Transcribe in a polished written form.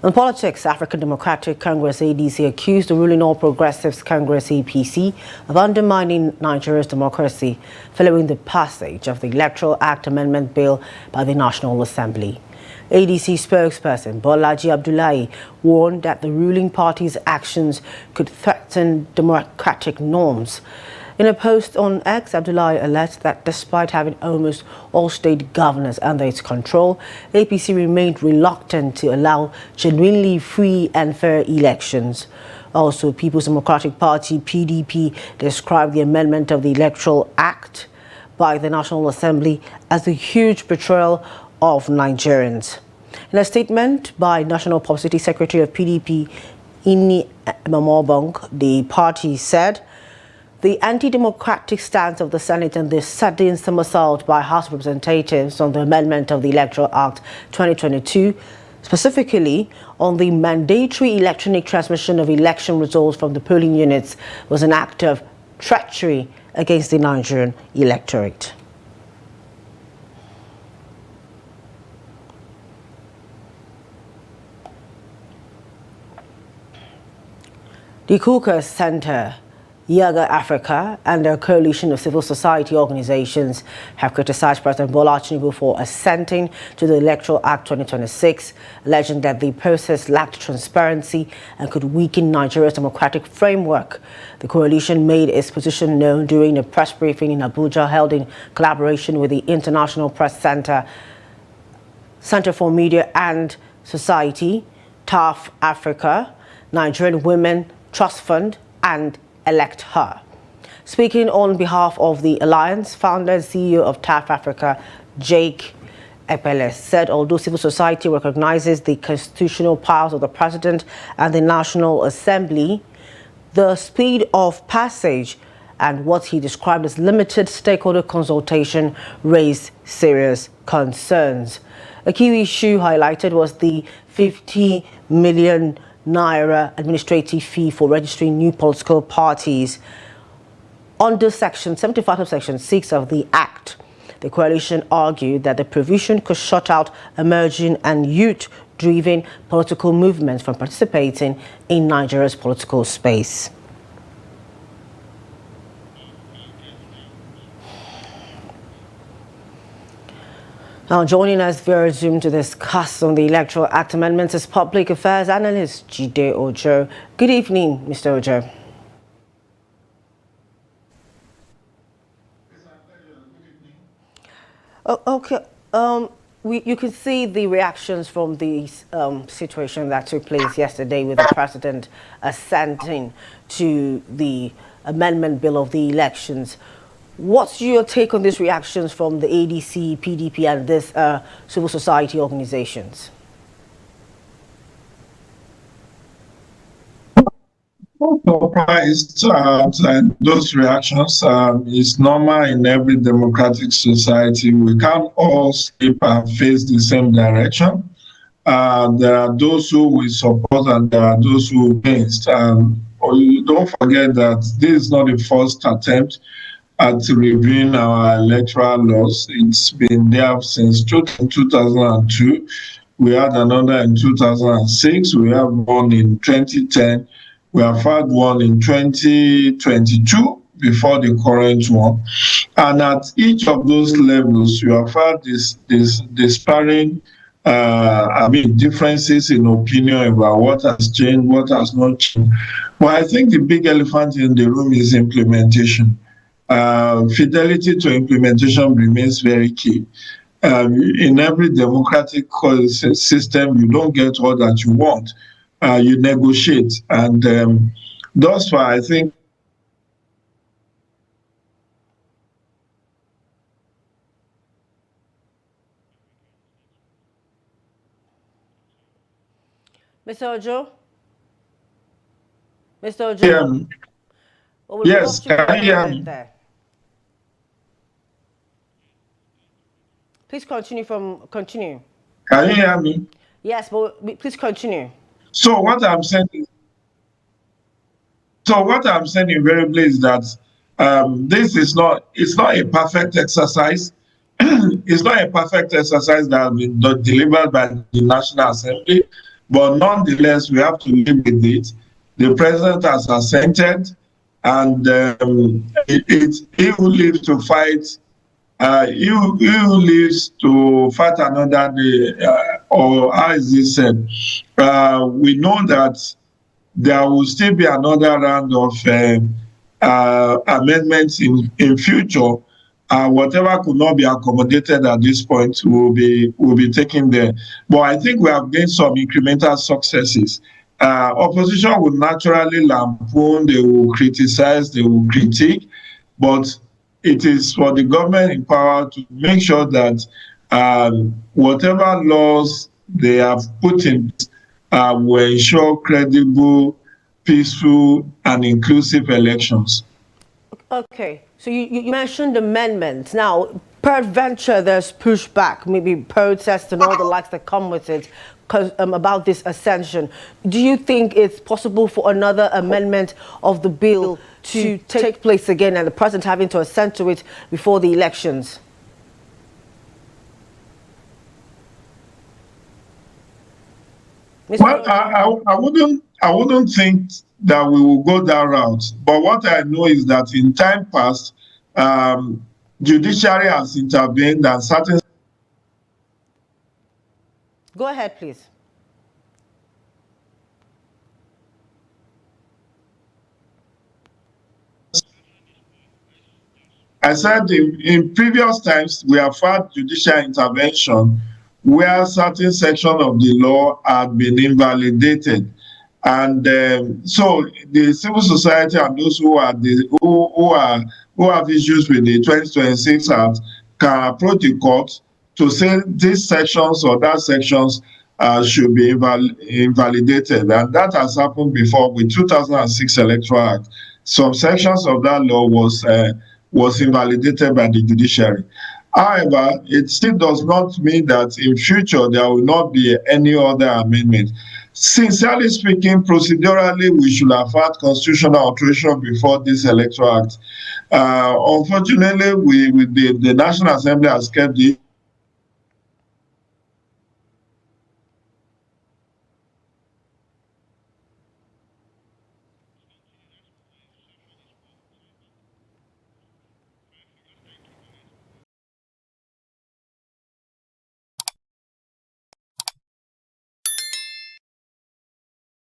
In politics, African Democratic Congress ADC accused the ruling All Progressives Congress APC of undermining Nigeria's democracy following the passage of the Electoral Act Amendment Bill by the National Assembly. ADC spokesperson Bolaji Abdullahi warned that the ruling party's actions could threaten democratic norms. In a post on X, Abdullahi alleged that despite having almost all state governors under its control, APC remained reluctant to allow genuinely free and fair elections. Also, People's Democratic Party (PDP) described the amendment of the Electoral Act by the National Assembly as a huge betrayal of Nigerians. In a statement by National Publicity Secretary of PDP, Ememobong, the party said, "The anti-democratic stance of the Senate and the sudden somersault by House representatives on the amendment of the Electoral Act 2022, specifically on the mandatory electronic transmission of election results from the polling units, was an act of treachery against the Nigerian electorate." The Caucus Center, Yaga Africa, and a coalition of civil society organizations have criticized President Bolaji Tinubu for assenting to the Electoral Act 2026, alleging that the process lacked transparency and could weaken Nigeria's democratic framework. The coalition made its position known during a press briefing in Abuja held in collaboration with the International Press Center, Center for Media and Society, TAF Africa, Nigerian Women Trust Fund, and Elect Her. Speaking on behalf of the Alliance, founder and CEO of TAF Africa, Jake Epele, said although civil society recognizes the constitutional powers of the President and the National Assembly, the speed of passage and what he described as limited stakeholder consultation raised serious concerns. A key issue highlighted was the 50 million Naira administrative fee for registering new political parties. Under Section 75 of Section 6 of the Act, the coalition argued that the provision could shut out emerging and youth-driven political movements from participating in Nigeria's political space. Now, joining us via Zoom to discuss on the Electoral Act amendments is public affairs analyst Jide Ojo. Good evening, Mr. Ojo. Okay. You can see the reactions from the situation that took place yesterday with the president assenting to the amendment bill of the elections. What's your take on these reactions from the ADC, PDP, and these civil society organizations? Surprised those reactions. It's normal in every democratic society. We can't all sleep and face the same direction. There are those who will support and there are those who will against. Don't forget that this is not the first attempt at reviewing our electoral laws. It's been there since 2002. We had another in 2006. We have one in 2010. We have had one in 2022 before the current one. And at each of those levels, you have had this disparate differences in opinion about what has changed, what has not changed. But I think the big elephant in the room is implementation. Fidelity to implementation remains very key. In every democratic system, you don't get all that you want. You negotiate. And thus far, I think Mr. Ojo? Mr. Ojo? Yes, can you hear me? Please continue. Can you hear me? Yes, but please continue. So what I'm saying invariably is that this is it's not a perfect exercise. It's not a perfect exercise that has been delivered by the National Assembly. But nonetheless, we have to live with it. The president has assented, and he who lives to fight, he who lives to fight another day, or how is this said? We know that there will still be another round of amendments in future. Whatever could not be accommodated at this point will be taken there. But I think we have gained some incremental successes. Opposition will naturally lampoon, they will criticize, they will critique, but it is for the government in power to make sure that whatever laws they have put in will ensure credible, peaceful, and inclusive elections. Okay, so you mentioned amendments. Now, peradventure, there's pushback, maybe protests and all the likes that come with it, about this ascension. Do you think it's possible for another amendment of the bill to take place again and the president having to assent to it before the elections? Well, I wouldn't think that we will go that route. But what I know is that in time past, judiciary has intervened and certain. Go ahead, please. I said in previous times, we have had judicial intervention where certain sections of the law had been invalidated. And so the civil society and those who have issues with the 2026 Act can approach the court to say these sections or that sections should be invalidated. And that has happened before with 2006 Electoral Act. Some sections of that law was invalidated by the judiciary. However, it still does not mean that in future there will not be any other amendment. Sincerely speaking, procedurally, we should have had constitutional alteration before this Electoral Act. Unfortunately, the National Assembly has kept the